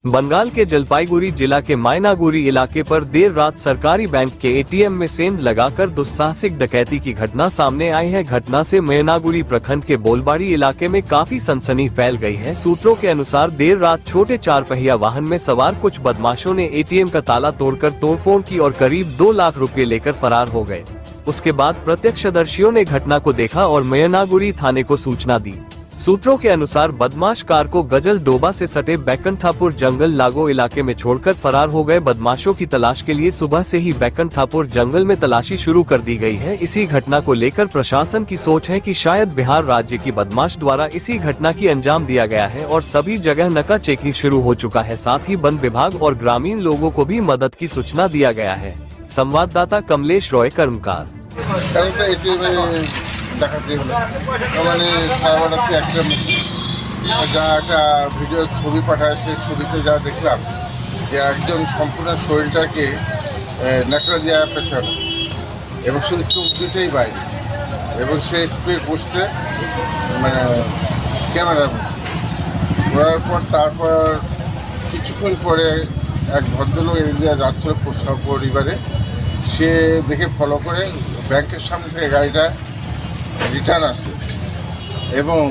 बंगाल के जलपाईगुड़ी जिला के मायनागुड़ी इलाके पर देर रात सरकारी बैंक के एटीएम में सेंध लगाकर दुस्साहसिक डकैती की घटना सामने आई है। घटना से मायनागुड़ी प्रखंड के बोलबाड़ी इलाके में काफी सनसनी फैल गई है। सूत्रों के अनुसार देर रात छोटे 4 पहिया वाहन में सवार कुछ बदमाशों ने एटीएम का ताला तोड़कर तोड़फोड़ की और करीब 2 लाख रुपए लेकर फरार हो गए। उसके बाद प्रत्यक्षदर्शियों ने घटना को देखा और मायनागुड़ी थाने को सूचना दी। सूत्रों के अनुसार बदमाश कार को गजल डोबा से सटे बैकुंठापुर जंगल लागो इलाके में छोड़कर फरार हो गए। बदमाशों की तलाश के लिए सुबह से ही बैकुंठापुर जंगल में तलाशी शुरू कर दी गई है। इसी घटना को लेकर प्रशासन की सोच है कि शायद बिहार राज्य की बदमाश द्वारा इसी घटना की अंजाम दिया गया है और सभी जगह नाका चेकिंग शुरू हो चुका है। साथ ही वन विभाग और ग्रामीण लोगों को भी मदद की सूचना दिया गया है। संवाददाता कमलेश रॉय कर्मकार। ডাকাতি হলো মানে সারা রাতে একটা যা একটা ভিডিও ছবি পাঠায় সেই ছবিতে যা দেখলাম যে একজন সম্পূর্ণ শরীরটাকে ন্যাকড়া দিয়ে পেঁচানো এবং শুধু চোখ দুটোই বাইরে এবং সে স্প্রে করছে মানে ক্যামেরার করার পর তারপর কিছুক্ষণ পরে এক ভদ্রলোক এদিকে যাচ্ছিল পরিবারে সে দেখে ফলো করে ব্যাংকের সামনে থেকে গাড়িটা রিটার্ন আসে এবং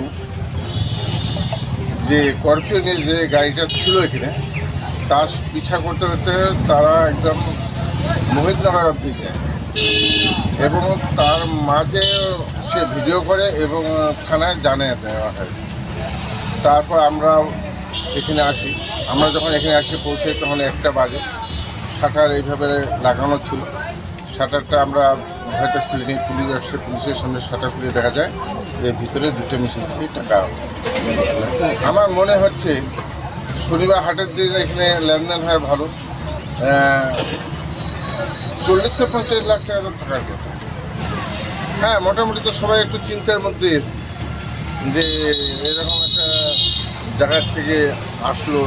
যে স্করপিও নিয়ে যে গাড়িটা ছিল এখানে তার পিছা করতে করতে তারা একদম মোহিতনগর অবধি যায় এবং তার মাঝে সে ভিডিও করে এবং থানায় জানিয়ে দেওয়া হয়। তারপর আমরা এখানে আসি। আমরা যখন এখানে আসি পৌঁছাই তখন 1টা বাজে। শাটার এইভাবে লাগানো ছিল। শাটারটা আমরা হয়তো খুলে নিই, পুলিশ আসছে, পুলিশের সামনে শাটার খুলে দেখা যায় যে ভিতরে 2টা মেশিন থেকে টাকা। আমার মনে হচ্ছে শনিবার হাটের দিন এখানে লেনদেন হয় ভালো, 40 থেকে 50 লাখ টাকা তো থাকার কথা। হ্যাঁ, মোটামুটি তো সবাই একটু চিন্তার মধ্যে এসে যে এরকম একটা জায়গার থেকে আসলো,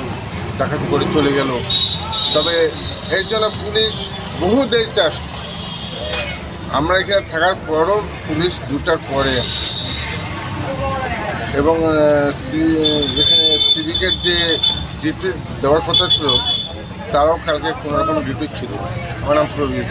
ডাকাতি করে চলে গেল। তবে এর জন্য পুলিশ বহু দেরিতে আসছে। আমরা এখানে থাকার পরও পুলিশ 2টার পরে আসে এবং এখানে সিভিকের যে ডিউটি দেওয়ার কথা ছিল তারাও কালকে কোনোরকম ডিউটি ছিল। আমার নাম প্রবীর।